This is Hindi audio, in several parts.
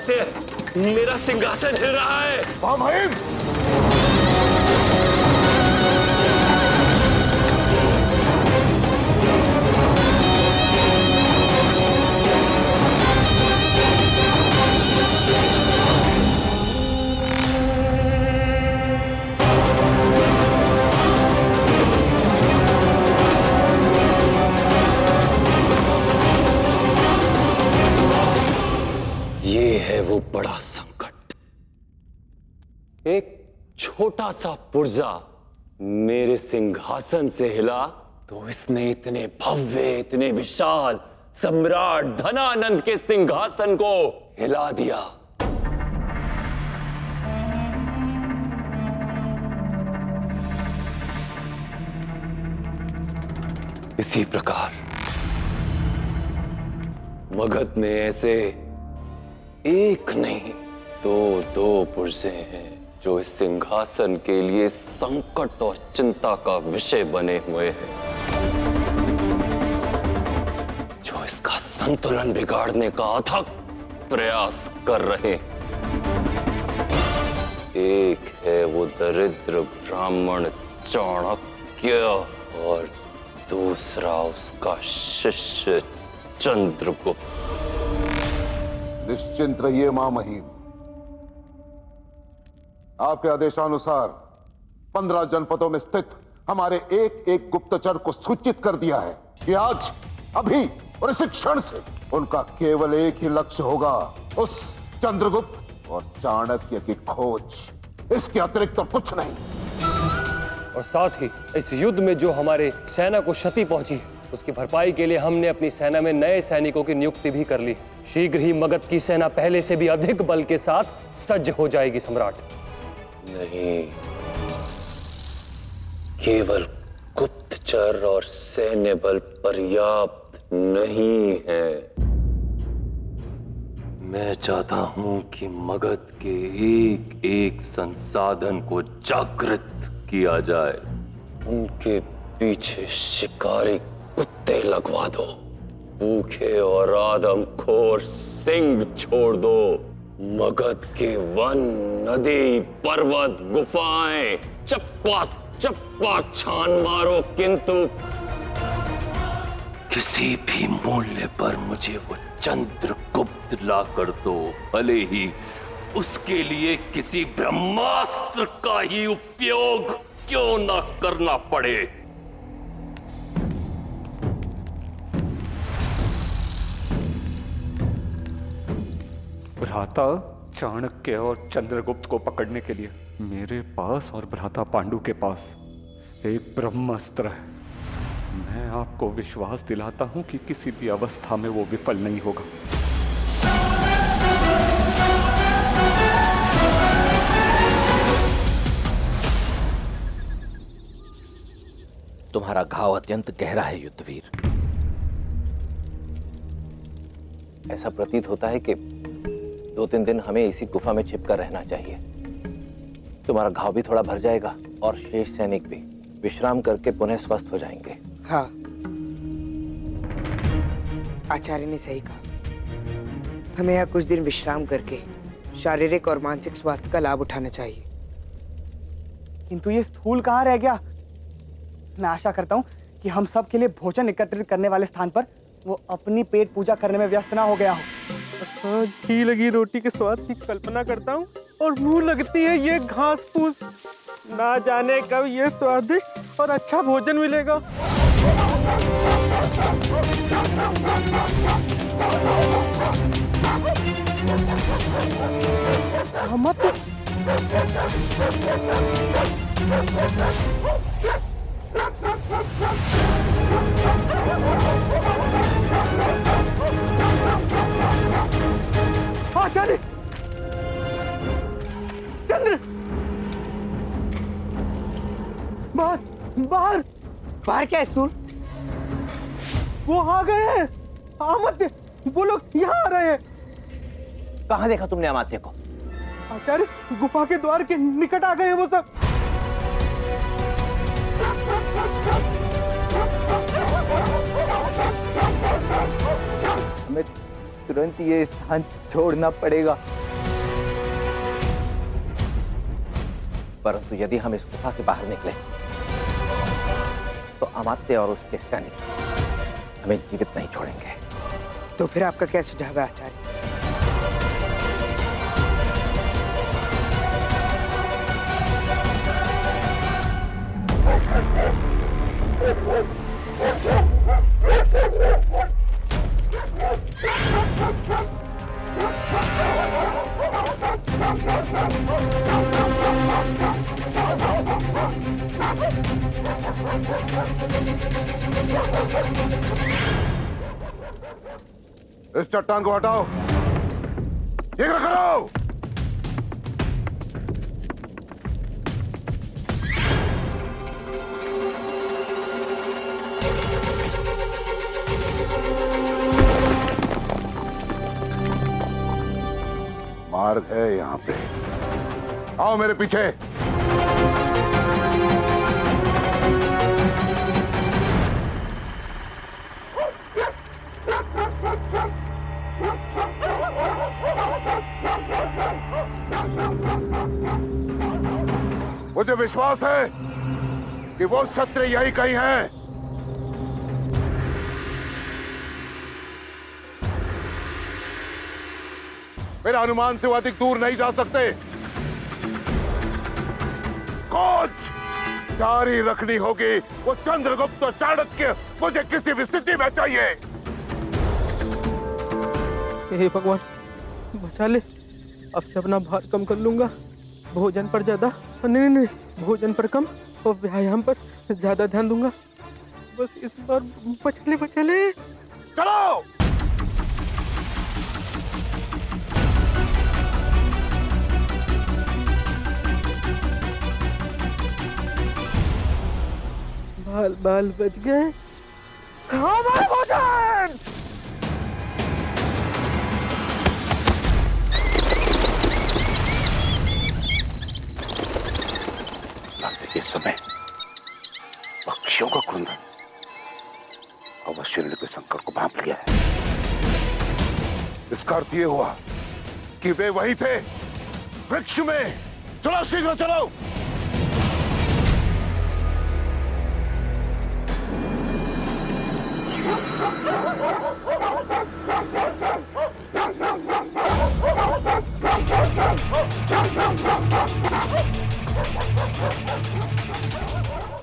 आते मेरा सिंहासन हिल रहा है। महामहिम, ये है वो बड़ा संकट। एक छोटा सा पुर्जा मेरे सिंहासन से हिला तो इसने इतने भव्य, इतने विशाल सम्राट धनानंद के सिंहासन को हिला दिया। इसी प्रकार मगध में ऐसे एक नहीं दो पुर्जे हैं जो इस सिंहासन के लिए संकट और चिंता का विषय बने हुए हैं, जो इसका संतुलन बिगाड़ने का अथक प्रयास कर रहे हैं। एक है वो दरिद्र ब्राह्मण चाणक्य और दूसरा उसका शिष्य चंद्रगुप्त। निश्चिंत रहिए महामहिम, आपके आदेशानुसार 15 जनपदों में स्थित हमारे एक एक गुप्तचर को सूचित कर दिया है कि आज, अभी और इस क्षण से उनका केवल एक ही लक्ष्य होगा, उस चंद्रगुप्त और चाणक्य की खोज। इसके अतिरिक्त तो कुछ नहीं। और साथ ही इस युद्ध में जो हमारे सेना को क्षति पहुंची, उसकी भरपाई के लिए हमने अपनी सेना में नए सैनिकों की नियुक्ति भी कर ली। शीघ्र ही मगध की सेना पहले से भी अधिक बल के साथ सज्ज हो जाएगी सम्राट। नहीं, केवल गुप्तचर और सैन्य बल पर्याप्त नहीं है। मैं चाहता हूं कि मगध के एक एक संसाधन को जागृत किया जाए। उनके पीछे शिकारी कुत्ते लगवा दो, भूखे और आदमखोर सिंह छोड़ दो। मगध के वन, नदी, पर्वत, गुफाएं चप्पा चप्पा छान मारो, किंतु किसी भी मूल्य पर मुझे वो चंद्रगुप्त ला कर दो, भले ही उसके लिए किसी ब्रह्मास्त्र का ही उपयोग क्यों ना करना पड़े। भ्राता चाणक्य और चंद्रगुप्त को पकड़ने के लिए मेरे पास और भ्राता पांडु के पास एक ब्रह्मास्त्र है। मैं आपको विश्वास दिलाता हूं कि किसी भी अवस्था में वो विफल नहीं होगा। तुम्हारा घाव अत्यंत गहरा है युद्धवीर। ऐसा प्रतीत होता है कि 2-3 दिन हमें इसी गुफा में छिपकर रहना चाहिए। तुम्हारा घाव भी थोड़ा भर जाएगा और शेष सैनिक भी विश्राम करके पुनः स्वस्थ हो जाएंगे। हाँ, आचार्य ने सही कहा। हमें यहाँ कुछ दिन विश्राम करके शारीरिक और मानसिक स्वास्थ्य का लाभ उठाना चाहिए। किंतु ये स्थूल कहाँ रह गया? मैं आशा करता हूँ कि हम सब के लिए भोजन एकत्रित करने वाले स्थान पर वो अपनी पेट पूजा करने में व्यस्त ना हो गया हो। घी लगी रोटी के स्वाद की कल्पना करता हूँ और मुंह लगती है ये घास फूस। ना जाने कब ये स्वादिष्ट और अच्छा भोजन मिलेगा। मत आचार्य, चंद्र, बाहर बाहर बाहर क्या स्थूल? वो आ गए हैं। अमात्य, वो लोग यहाँ आ रहे हैं। कहाँ देखा तुमने अमात्य को? आचार्य, गुफा के द्वार के निकट आ गए हैं वो सब। हमें तुरंत ये स्थान छोड़ना पड़ेगा। परंतु यदि हम इस गुफा से बाहर निकले तो अमात्य और उसके सैनिक हमें जीवित नहीं छोड़ेंगे। तो फिर आपका क्या सुझाव है आचार्य? इस चट्टान को हटाओ, शीघ्र करो। मार्ग है यहां पे, आओ मेरे पीछे। मुझे विश्वास है कि वो क्षत्रिय यही कहीं हैं। मेरे अनुमान से वो अधिक दूर नहीं जा सकते। कुछ जारी रखनी होगी। वो चंद्रगुप्त और चाणक्य मुझे किसी भी स्थिति में चाहिए। हे भगवान बचा ले, अब से अपना भार कम कर लूंगा। भोजन पर ज्यादा, नहीं नहीं, भोजन पर कम और व्यायाम पर ज्यादा ध्यान दूंगा। बस इस बार बचा ले। चलो। बाल बाल बच गए। हमारा भोजन। इस समय पक्षियों का कुंदन अवश्य के शंकर को भांप लिया है। इसका अर्थ ये हुआ कि वे वही थे वृक्ष में। चलो शीघ्र चलो।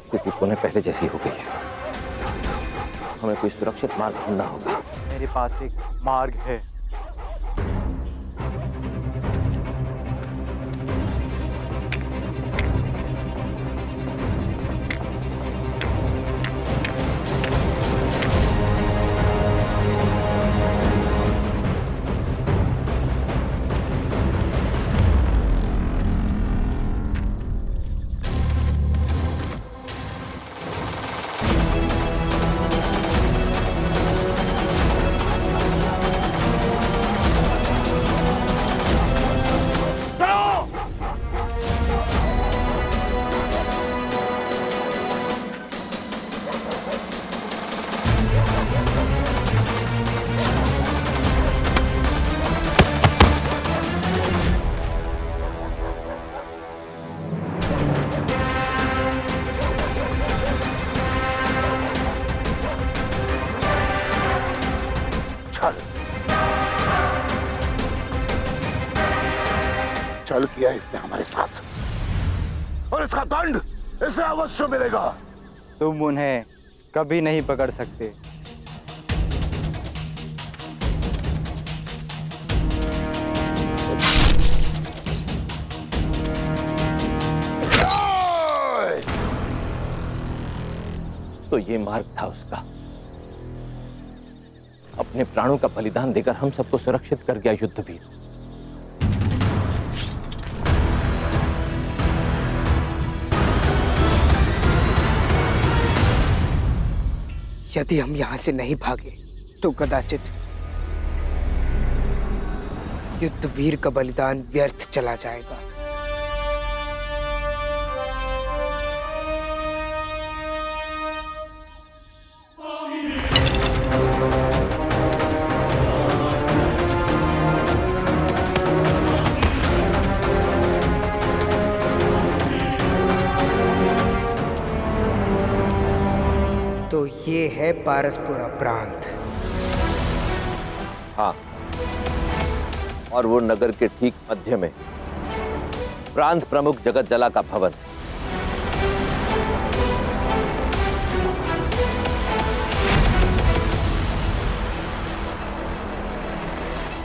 स्थिति पुनः पहले जैसी हो गई है। हमें कोई सुरक्षित मार्ग ढूंढना होगा। मेरे पास एक मार्ग है। छल किया इसने हमारे साथ और इसका दंड इसे अवश्य मिलेगा। तुम उन्हें कभी नहीं पकड़ सकते। तो ये मार्ग था उसका। अपने प्राणों का बलिदान देकर हम सबको सुरक्षित कर गया युद्धवीर। यदि हम यहां से नहीं भागे तो कदाचित युद्धवीर का बलिदान व्यर्थ चला जाएगा। है पारसपुरा प्रांत। हाँ, और वो नगर के ठीक मध्य में प्रांत प्रमुख जगत जला का भवन।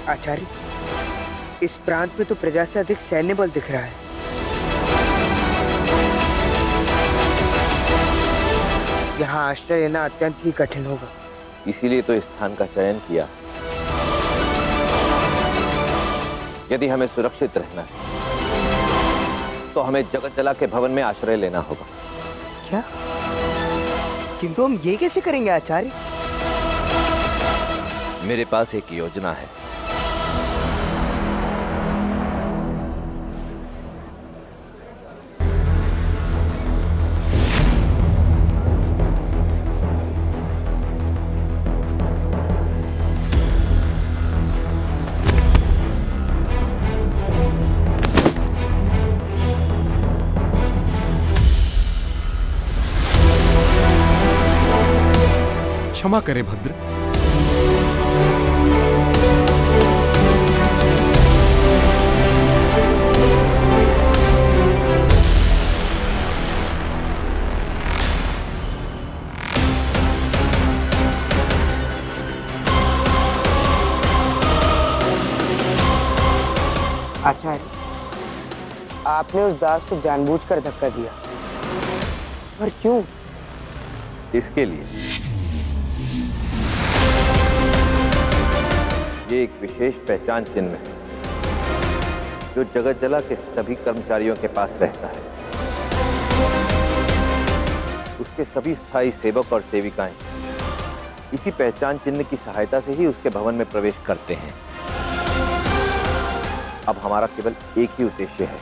आचार्य, इस प्रांत में तो प्रजा से अधिक सैन्य बल दिख रहा है। यहाँ आश्रय लेना अत्यंत ही कठिन होगा। इसीलिए तो इस स्थान का चयन किया। यदि हमें सुरक्षित रहना है तो हमें जगत जला के भवन में आश्रय लेना होगा। क्या? किंतु हम ये कैसे करेंगे आचार्य? मेरे पास एक योजना है। क्षमा करें भद्र। आचार्य, आपने उस दास को जानबूझकर धक्का दिया, पर क्यों? इसके लिए ये एक विशेष पहचान चिन्ह है जो जगत जला के सभी कर्मचारियों के पास रहता है। उसके सभी स्थायी सेवक और सेविकाएं इसी पहचान चिन्ह की सहायता से ही उसके भवन में प्रवेश करते हैं। अब हमारा केवल एक ही उद्देश्य है,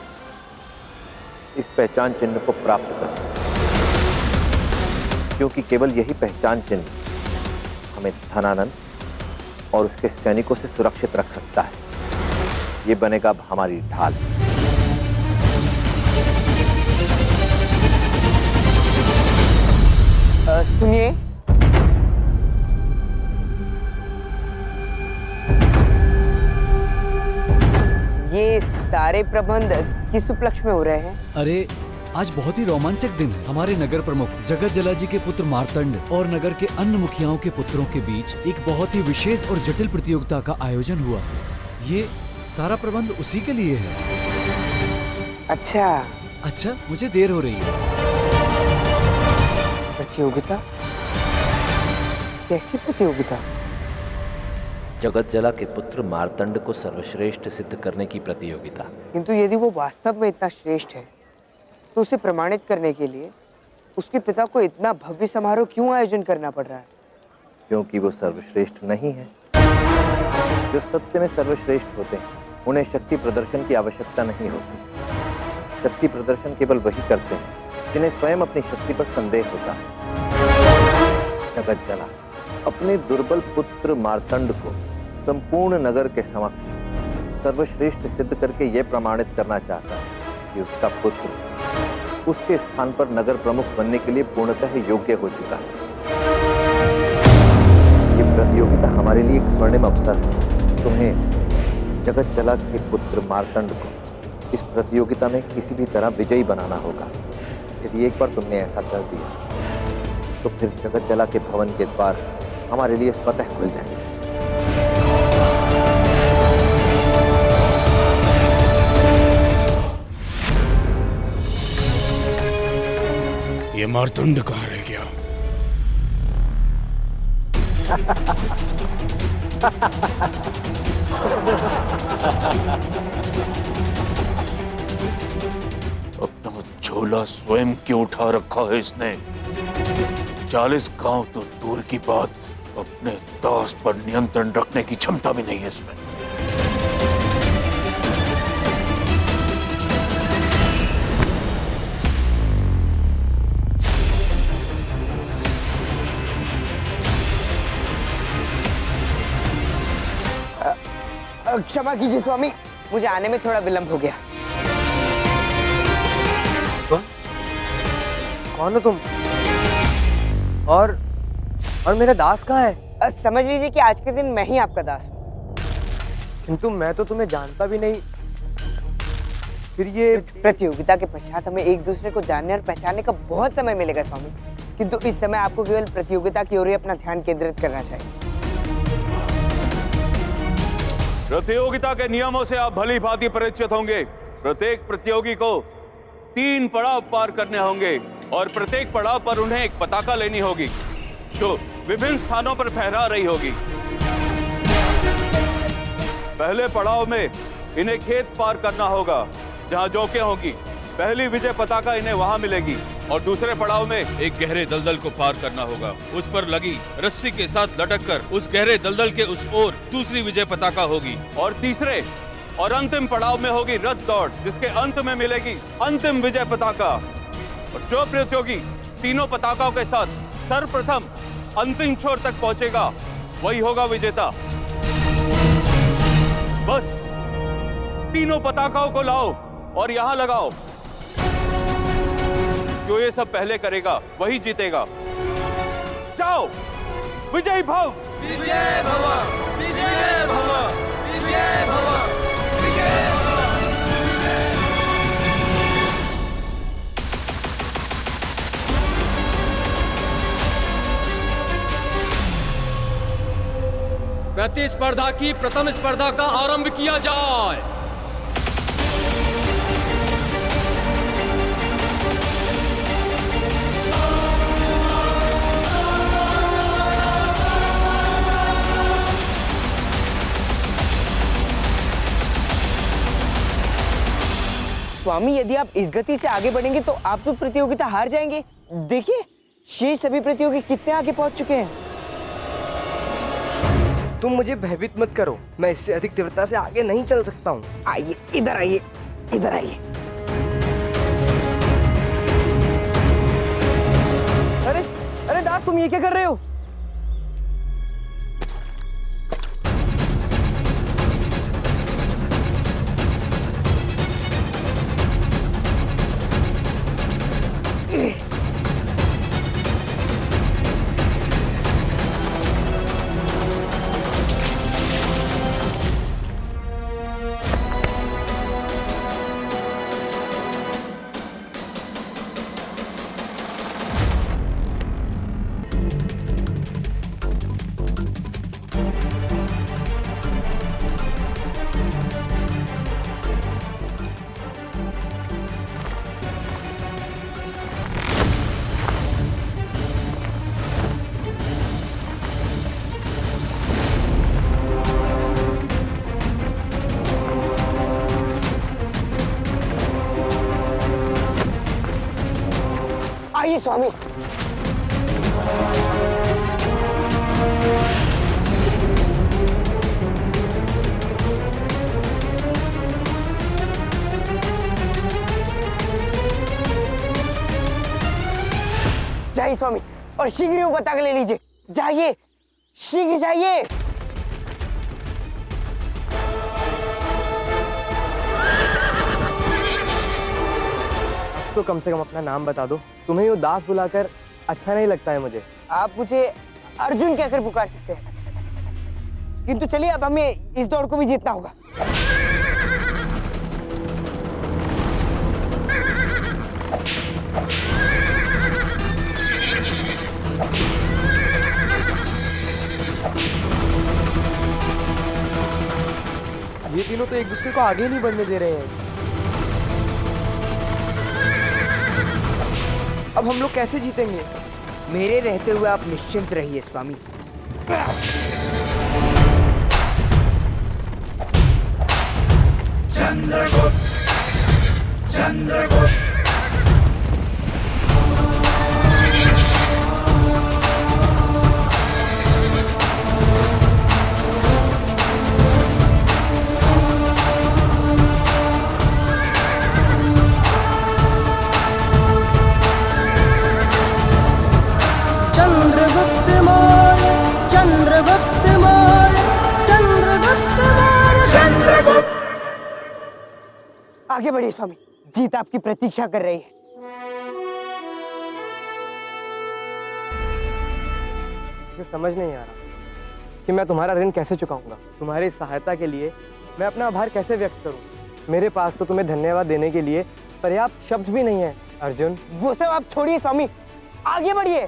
इस पहचान चिन्ह को प्राप्त करना, क्योंकि केवल यही पहचान चिन्ह हमें धनानंद और उसके सैनिकों से सुरक्षित रख सकता है। ये बनेगा अब हमारी ढाल। सुनिए, ये सारे प्रबंध किस उपलक्ष्य में हो रहे हैं? अरे, आज बहुत ही रोमांचक दिन है। हमारे नगर प्रमुख जगत जला जी के पुत्र मार्तंड और नगर के अन्य मुखियाओं के पुत्रों के बीच एक बहुत ही विशेष और जटिल प्रतियोगिता का आयोजन हुआ। ये सारा प्रबंध उसी के लिए है। अच्छा, मुझे देर हो रही है। प्रतियोगिता? कैसी प्रतियोगिता? जगत जला के पुत्र मार्तंड को सर्वश्रेष्ठ सिद्ध करने की प्रतियोगिता। किंतु यदि वो वास्तव में इतना श्रेष्ठ है तो उसे प्रमाणित करने के लिए उसके पिता को इतना भव्य समारोह क्यों आयोजन करना पड़ रहा है? क्योंकि वो सर्वश्रेष्ठ नहीं है। जो सत्य में सर्वश्रेष्ठ होते हैं उन्हें शक्ति प्रदर्शन की आवश्यकता नहीं होती। शक्ति प्रदर्शन केवल वही करते हैं जिन्हें स्वयं अपनी शक्ति पर संदेह होता है। जगत जला अपने दुर्बल पुत्र मार्तंड को संपूर्ण नगर के समक्ष सर्वश्रेष्ठ सिद्ध करके यह प्रमाणित करना चाहता है कि उसका पुत्र उसके स्थान पर नगर प्रमुख बनने के लिए पूर्णतः योग्य हो चुका है। ये प्रतियोगिता हमारे लिए एक स्वर्णिम अवसर है। तुम्हें जगत जला के पुत्र मार्तंड को इस प्रतियोगिता में किसी भी तरह विजयी बनाना होगा। यदि एक बार तुमने ऐसा कर दिया तो फिर जगत जला के भवन के द्वार हमारे लिए स्वतः खुल जाएंगे। ये मार्तंड कहाँ रह गया? अपना झोला स्वयं क्यों उठा रखा है इसने? 40 गांव तो दूर की बात, अपने दास पर नियंत्रण रखने की क्षमता भी नहीं है इसमें। क्षमा कीजिए स्वामी, मुझे आने में थोड़ा विलंब हो गया। कौन हो तुम? और और मेरा दास कहाँ है? समझ लीजिए कि आज के दिन मैं ही आपका दास हूँ। किंतु मैं तो तुम्हें जानता भी नहीं। फिर ये प्रतियोगिता के पश्चात हमें एक दूसरे को जानने और पहचानने का बहुत समय मिलेगा स्वामी, किंतु इस समय आपको केवल प्रतियोगिता की ओर ही अपना ध्यान केंद्रित करना चाहिए। प्रतियोगिता के नियमों से आप भली भांति परिचित होंगे। प्रत्येक प्रतियोगी को 3 पड़ाव पार करने होंगे और प्रत्येक पड़ाव पर उन्हें एक पताका लेनी होगी जो विभिन्न स्थानों पर फहरा रही होगी। पहले पड़ाव में इन्हें खेत पार करना होगा जहां जौकें होगी। पहली विजय पताका इन्हें वहां मिलेगी और दूसरे पड़ाव में एक गहरे दलदल को पार करना होगा। उस पर लगी रस्सी के साथ लटककर उस गहरे दलदल के उस ओर दूसरी विजय पताका होगी। और तीसरे और अंतिम पड़ाव में होगी रथ दौड़, जिसके अंत में मिलेगी अंतिम विजय पताका। और जो प्रतियोगी तीनों पताकाओं के साथ सर्वप्रथम अंतिम छोर तक पहुंचेगा वही होगा विजेता। बस तीनों पताकाओं को लाओ और यहां लगाओ। जो ये सब पहले करेगा वही जीतेगा। जाओ, विजयी भव! विजय भव! विजय भव! विजय भव! विजय भव! प्रतिस्पर्धा की प्रथम स्पर्धा का आरंभ किया जाए। स्वामी, यदि आप इस गति से आगे बढ़ेंगे तो आप तो प्रतियोगिता हार जाएंगे। देखिए, शेष सभी प्रतियोगी कितने आगे पहुंच चुके हैं। तुम मुझे भयभीत मत करो, मैं इससे अधिक तीव्रता से आगे नहीं चल सकता हूँ। आइए, इधर आइए, इधर आइए। अरे अरे दास, तुम ये क्या कर रहे हो? आइए स्वामी। जाइए स्वामी और शीघ्र ही वो पताका ले लीजिए। जाइए, शीघ्र जाइए। तो कम से कम अपना नाम बता दो। तुम्हें यूँ दास बुलाकर अच्छा नहीं लगता है मुझे। आप मुझे अर्जुन कहकर पुकार सकते हैं, किंतु चलिए अब हमें इस दौड़ को भी जीतना होगा। ये तीनों तो एक दूसरे को आगे नहीं बढ़ने दे रहे हैं। अब हम लोग कैसे जीतेंगे? मेरे रहते हुए आप निश्चिंत रहिए स्वामी। चंद्रगुप्त, चंद्रगुप्त। चंद्रगुप्त मौर्य, चंद्रगुप्त मौर्य, चंद्रगुप्त मौर्य, चंद्रगुप्त। आगे बढ़िए स्वामी, जीत आपकी प्रतीक्षा कर रही है। मुझे समझ नहीं आ रहा कि मैं तुम्हारा ऋण कैसे चुकाऊंगा। तुम्हारी सहायता के लिए मैं अपना आभार कैसे व्यक्त करूं। मेरे पास तो तुम्हें धन्यवाद देने के लिए पर्याप्त शब्द भी नहीं है। अर्जुन, वो सब आप छोड़िए स्वामी, आगे बढ़िए।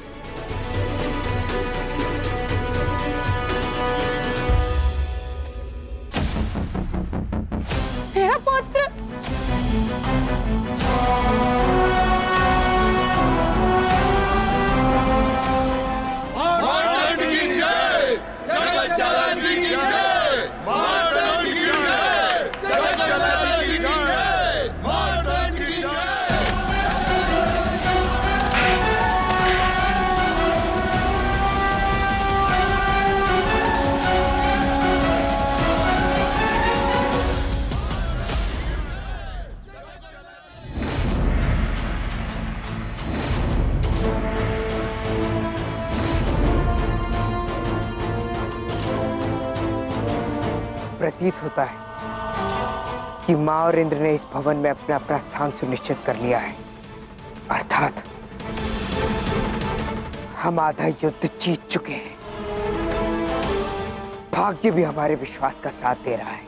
मेरा पुत्र मार्तंड की जय, जगत जलाजी की जय, मार्तंड की जय, जगत जलाजी की जय, मार्तंड की जय। प्रतीत होता है कि मां और इंद्र ने इस भवन में अपना अपना स्थान सुनिश्चित कर लिया है, अर्थात हम आधा युद्ध जीत चुके हैं। भाग्य भी हमारे विश्वास का साथ दे रहा है।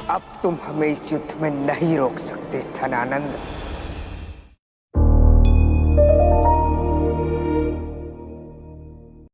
अब तुम हमें इस युद्ध में नहीं रोक सकते धनानंद।